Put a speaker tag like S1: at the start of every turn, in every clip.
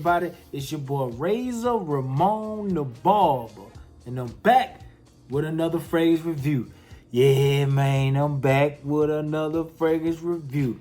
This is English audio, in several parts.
S1: everybody? It's your boy Razor Ramon the Barber, and I'm back with another fragrance review. Yeah, man, I'm back with another fragrance review.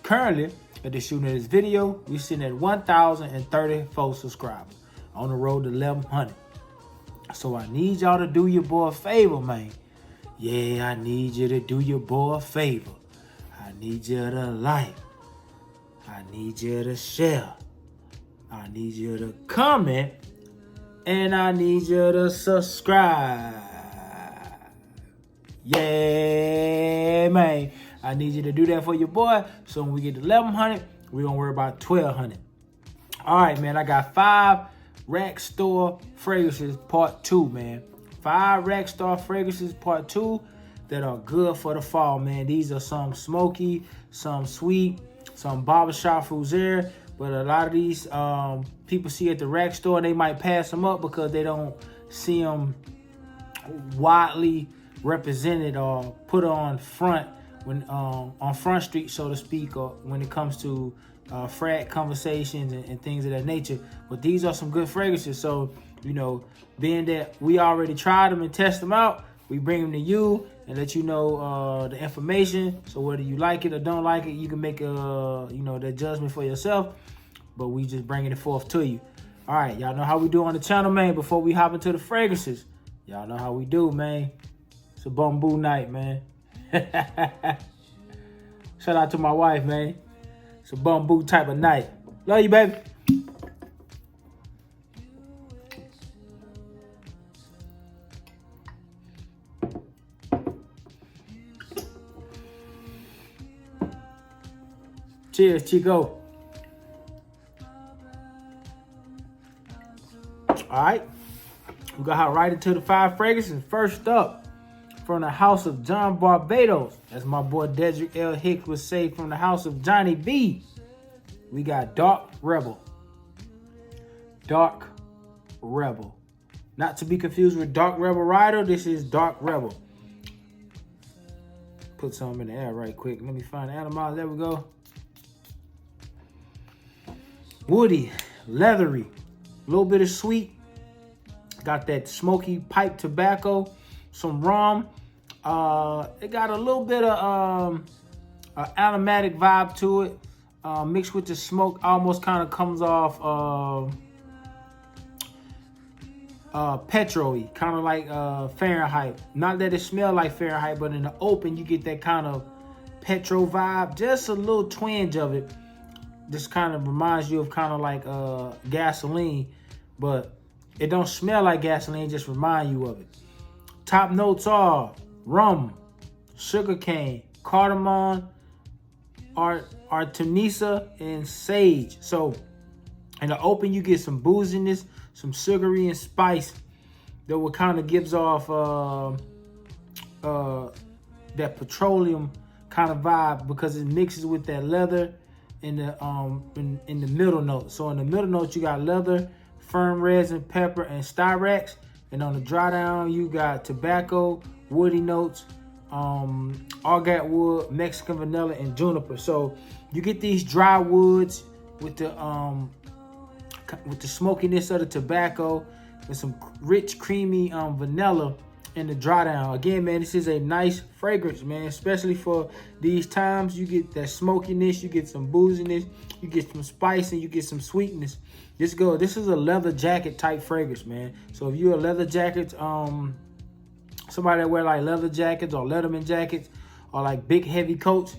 S1: Currently, at the shooting of this video, we're sitting at 1,034 subscribers on the road to 1,100. So I need y'all to do your boy a favor, man. Yeah, I need you to do your boy a favor. I need you to like. I need you to share. I need you to comment. And I need you to subscribe. Yeah, man. I need you to do that for your boy. So when we get to 1,100, we're going to worry about 1,200. All right, man. I got 5 Rack Store fragrances part 2, man. 5 Rack Store fragrances part 2 that are good for the fall, man. These are some smoky, some sweet, some barbershop fruits there. But a lot of these people see at the Rack Store, they might pass them up because they don't see them widely represented or put on front when on Front Street, so to speak, or when it comes to frat conversations and things of that nature. But these are some good fragrances. So, you know, being that we already tried them and test them out, we bring them to you and let you know the information. So whether you like it or don't like it, you can make that judgment for yourself. But we just bringing it forth to you. All right, y'all know how we do on the channel, man. Before we hop into the fragrances, y'all know how we do, man. It's a bamboo night, man. Shout out to my wife, man. It's a bamboo type of night. Love you, baby. Cheers, Chico. All right. We got hop right into the 5 fragrances. First up, from the house of John Varvatos, as my boy Dedrick L. Hicks would say, from the house of Johnny B, we got Dark Rebel. Dark Rebel. Not to be confused with Dark Rebel Rider. This is Dark Rebel. Put some in the air right quick. Let me find the animal. There we go. Woody, leathery, a little bit of sweet. Got that smoky pipe tobacco, some rum. It got a little bit of aromatic vibe to it, mixed with the smoke. Almost kind of comes off petrol-y, kind of like Fahrenheit. Not that it smells like Fahrenheit, but in the open you get that kind of petrol vibe. Just a little twinge of it. This kind of reminds you of kind of like gasoline, but it don't smell like gasoline, just remind you of it. Top notes are rum, sugarcane, cardamom, artemisa, and sage. So in the open, you get some booziness, some sugary and spice that what kind of gives off that petroleum kind of vibe because it mixes with that leather in the middle note. So in the middle note, you got leather, firm resin, pepper, and styrax. And on the dry down, you got tobacco, woody notes, agate wood, Mexican vanilla, and juniper. So you get these dry woods with the smokiness of the tobacco and some rich, creamy vanilla in the dry down. Again, man, this is a nice fragrance, man, especially for these times. You get that smokiness, you get some booziness, you get some spice, and you get some sweetness. This is a leather jacket type fragrance, man. So if you're a leather jacket, somebody that wear like leather jackets or Letterman jackets or like big heavy coats,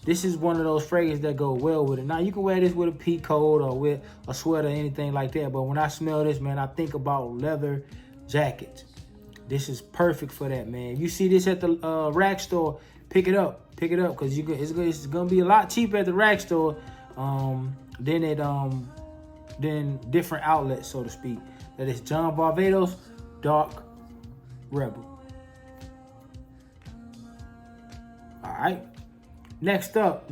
S1: this is one of those fragrances that go well with it. Now you can wear this with a pea coat or with a sweater or anything like that. But when I smell this, man, I think about leather jackets. This is perfect for that, man. If you see this at the Rack Store, pick it up. Pick it up because it's gonna be a lot cheaper at the Rack Store than different outlets, so to speak. That is John Varvatos, Dark Rebel. All right. Next up,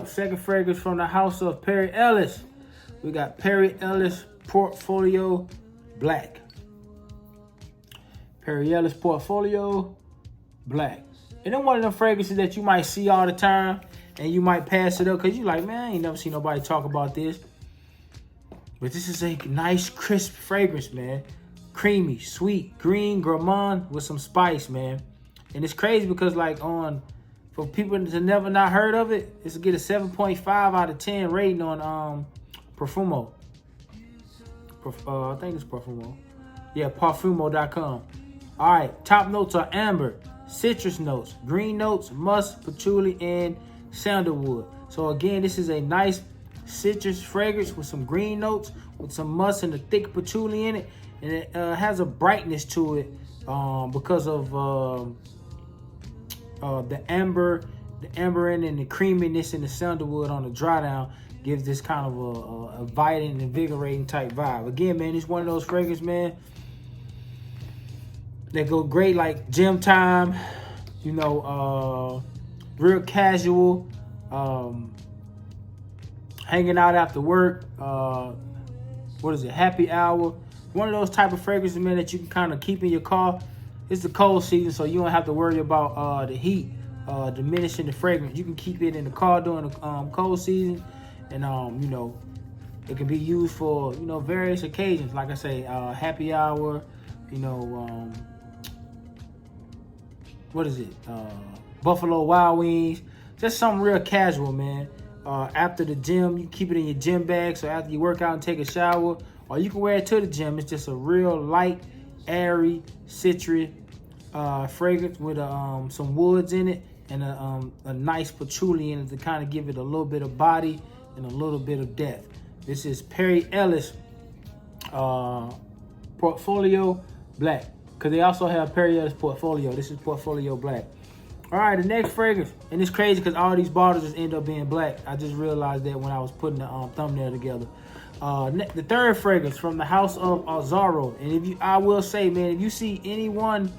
S1: second fragrance from the house of Perry Ellis. We got Perry Ellis Portfolio Black. Perry Ellis Portfolio Black. And then one of them fragrances that you might see all the time and you might pass it up because you like, man, I ain't never seen nobody talk about this. But this is a nice, crisp fragrance, man. Creamy, sweet, green gourmand with some spice, man. And it's crazy because like for people to never not heard of it, it's to get a 7.5 out of 10 rating on Profumo. I think it's Profumo. Yeah, Parfumo.com. All right, top notes are amber, citrus notes, green notes, musk, patchouli, and sandalwood. So again, this is a nice citrus fragrance with some green notes, with some musk and a thick patchouli in it. And it has a brightness to it because of the amber and the creaminess in the sandalwood on the dry down gives this kind of a inviting, invigorating type vibe. Again, man, it's one of those fragrances, man, that go great like gym time, you know, real casual, hanging out after work, happy hour. One of those type of fragrances, man, that you can kind of keep in your car. It's the cold season, so you don't have to worry about the heat diminishing the fragrance. You can keep it in the car during the cold season, and you know, it can be used for, you know, various occasions. Like I say, happy hour, you know, Buffalo Wild Wings, just something real casual, man. After the gym, you keep it in your gym bag, so after you work out and take a shower, or you can wear it to the gym. It's just a real light, airy, citrus fragrance with some woods in it and a nice patchouli in it to kind of give it a little bit of body and a little bit of depth. This is Perry Ellis Portfolio Black, because they also have Perry Ellis Portfolio. This is Portfolio Black. All right, the next fragrance, and it's crazy because all these bottles just end up being black. I just realized that when I was putting the thumbnail together. The third fragrance from the house of Azzaro, and I will say, man, if you see anyone,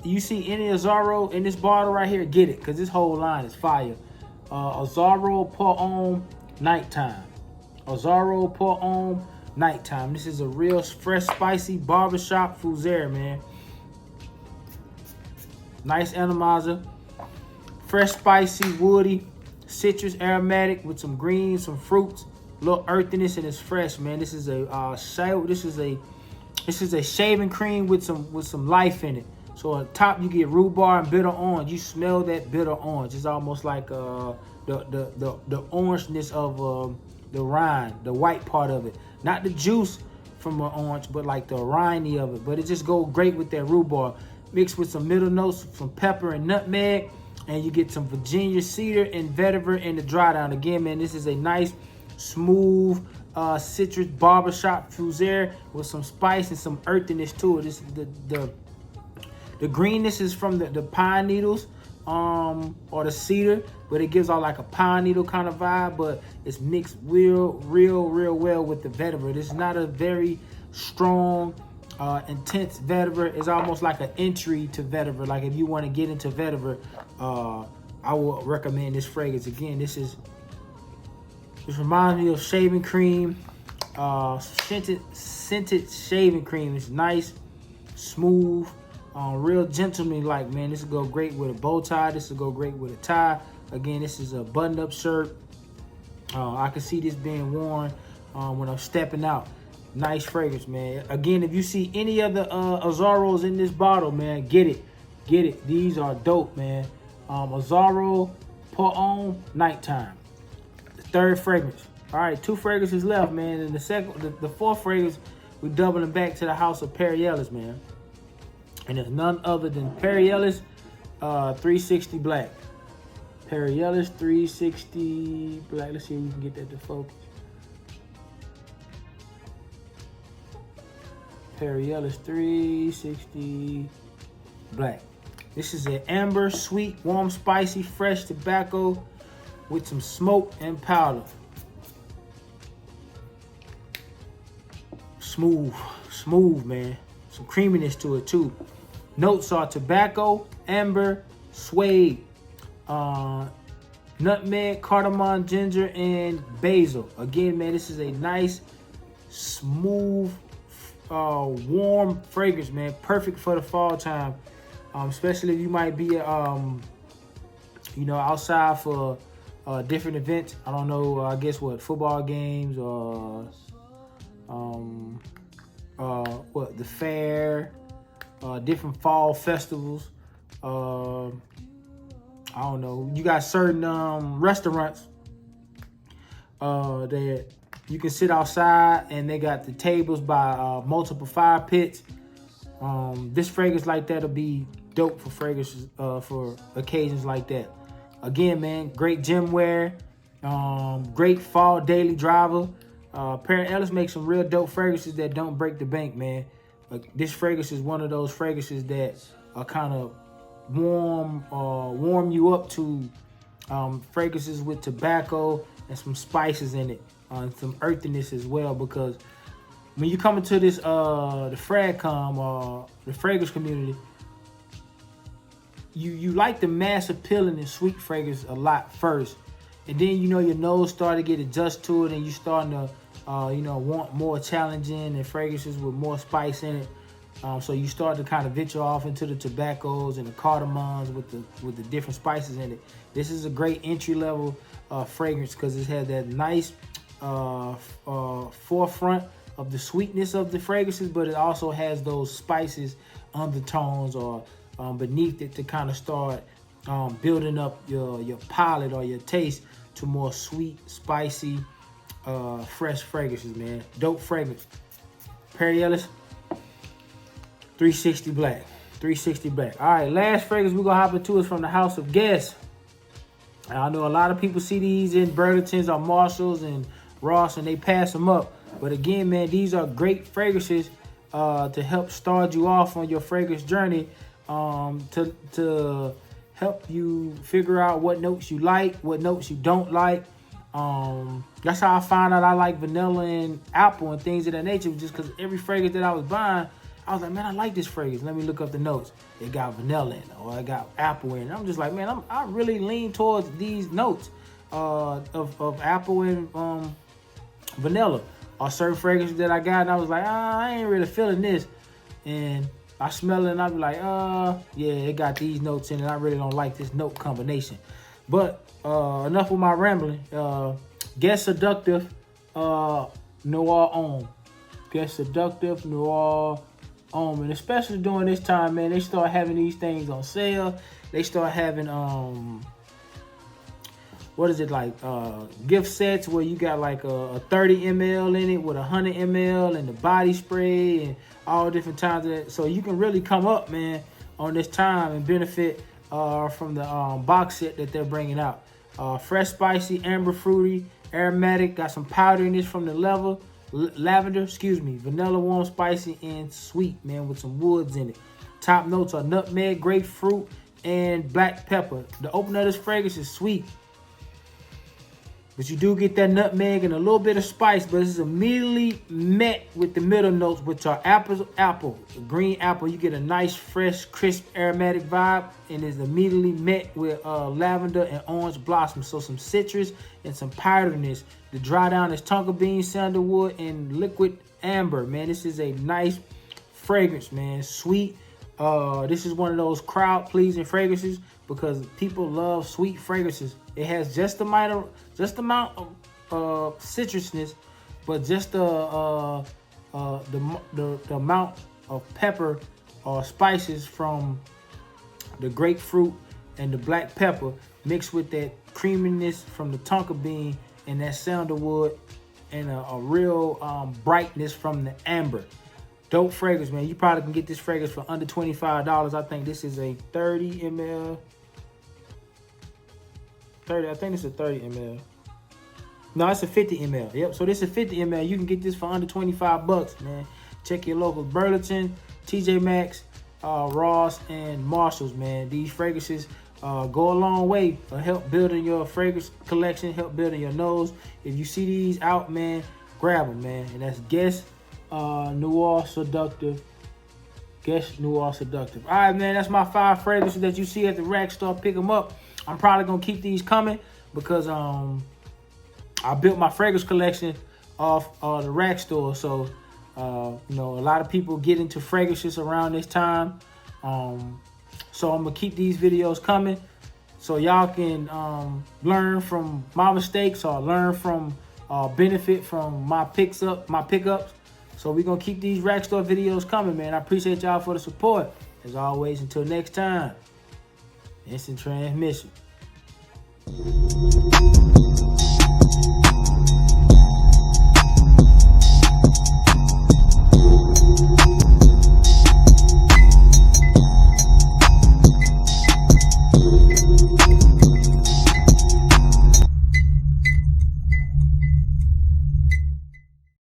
S1: you see any Azzaro in this bottle right here, get it, because this whole line is fire. Azzaro Pour Homme Nighttime. Azzaro Pour Homme Nighttime. This is a real fresh, spicy barbershop fougere, man. Nice atomizer, fresh, spicy, woody, citrus, aromatic with some greens, some fruits, a little earthiness, and it's fresh, man. This is a shaving cream with some life in it. So on top you get rhubarb and bitter orange. You smell that bitter orange. It's almost like the orangeness of the rind, the white part of it, not the juice from an orange, but like the rindy of it. But it just goes great with that rhubarb, mixed with some middle notes, some pepper and nutmeg, and you get some Virginia cedar and vetiver in the dry down. Again, man, this is a nice, smooth, citrus barbershop fougere with some spice and some earthiness to it. This the greenness is from the pine needles or the cedar, but it gives out like a pine needle kind of vibe, but it's mixed real well with the vetiver. This is not a very strong, intense vetiver. Is almost like an entry to vetiver. Like if you want to get into vetiver, I will recommend this fragrance. Again, this reminds me of shaving cream, scented shaving cream. It's nice, smooth, real gentleman like, man. This will go great with a bow tie. This will go great with a tie. Again, this is a button-up shirt. I can see this being worn when I'm stepping out. Nice fragrance, man. Again, if you see any other Azzaros in this bottle, man, get it. Get it. These are dope, man. Azzaro Pour Homme Nighttime. The third fragrance. All right, 2 fragrances left, man. And the fourth fragrance, we're doubling back to the house of Perry Ellis, man. And it's none other than Perry Ellis 360 Black. Perry Ellis 360 Black. Let's see if we can get that to focus. Perry Ellis 360 Black. This is an amber, sweet, warm, spicy, fresh tobacco with some smoke and powder. Smooth, man. Some creaminess to it too. Notes are tobacco, amber, suede, nutmeg, cardamom, ginger, and basil. Again, man, this is a nice, smooth, warm fragrance, man. Perfect for the fall time, especially if you might be, you know, outside for different events. I don't know. I guess what, football games or the fair, different fall festivals. I don't know. You got certain restaurants that you can sit outside, and they got the tables by multiple fire pits. This fragrance like that will be dope for fragrances for occasions like that. Again, man, great gym wear, great fall daily driver. Ellis makes some real dope fragrances that don't break the bank, man. This fragrance is one of those fragrances that are kind of warm you up to fragrances with tobacco and some spices in it, and some earthiness as well. Because when you come into this the fragcom, the fragrance community, you like the mass appealing and sweet fragrance a lot first, and then your nose start to get adjusted to it, and you starting to want more challenging and fragrances with more spice in it. So you start to kind of venture off into the tobaccos and the cardamoms with the different spices in it. This is a great entry level fragrance because it has that nice forefront of the sweetness of the fragrances, but it also has those spices undertones or beneath it to kind of start building up your palate or your taste to more sweet, spicy, fresh fragrances, man. Dope fragrance. Perry Ellis 360 Black. 360 Black. All right, last fragrance we're going to hop into is from the House of Guess. I know a lot of people see these in Burlington's or Marshalls and Ross, and they pass them up. But again, man, these are great fragrances to help start you off on your fragrance journey, to help you figure out what notes you like, what notes you don't like. That's how I found out I like vanilla and apple and things of that nature, just because every fragrance that I was buying, I was like, man, I like this fragrance. Let me look up the notes. It got vanilla in it, or it got apple in it. I'm just like, man, I really lean towards these notes of apple and vanilla. Or certain fragrances that I got, and I was like, I ain't really feeling this. And I smell it, and I be like, yeah, it got these notes in it. I really don't like this note combination. But enough with my rambling. Guess Seductive Noir Homme. Guess Seductive Noir Homme. And especially during this time, man, they start having these things on sale. They start having what is it, like gift sets where you got like a 30 ml in it with 100 ml and the body spray and all different times of that. So you can really come up, man, on this time and benefit from the box set that they're bringing out. Fresh, spicy, amber, fruity, aromatic, got some powderiness from the lavender, vanilla, warm, spicy, and sweet, man, with some woods in it. Top notes are nutmeg, grapefruit, and black pepper. The opener of this fragrance is sweet, but you do get that nutmeg and a little bit of spice, but it's immediately met with the middle notes, which are apple, green apple. You get a nice, fresh, crisp, aromatic vibe, and is immediately met with lavender and orange blossom. So some citrus and some powderiness. The dry down is tonka bean, sandalwood, and liquid amber. Man, this is a nice fragrance, man. Sweet. This is one of those crowd-pleasing fragrances because people love sweet fragrances. It has just the amount of citrusness, but just the amount of pepper or spices from the grapefruit and the black pepper mixed with that creaminess from the tonka bean and that sandalwood and a real brightness from the amber. Dope fragrance, man. You probably can get this fragrance for under $25. I think this is a 30 ml. I think it's a 30 ml. No, it's a 50 ml. Yep, so this is 50 ml. You can get this for under 25 bucks, man. Check your local Burlington, TJ Maxx, Ross, and Marshalls, man. These fragrances go a long way for help building your fragrance collection, help building your nose. If you see these out, man, grab them, man. And that's Guess Noir Seductive. Guess Noir Seductive. All right, man, that's my 5 fragrances that you see at the rack store. Pick them up. I'm probably gonna keep these coming because I built my fragrance collection off the rack store. So a lot of people get into fragrances around this time. So I'm gonna keep these videos coming so y'all can learn from my mistakes or learn from benefit from my pickups. So we're going to keep these rack store videos coming, man. I appreciate y'all for the support. As always, until next time, instant transmission.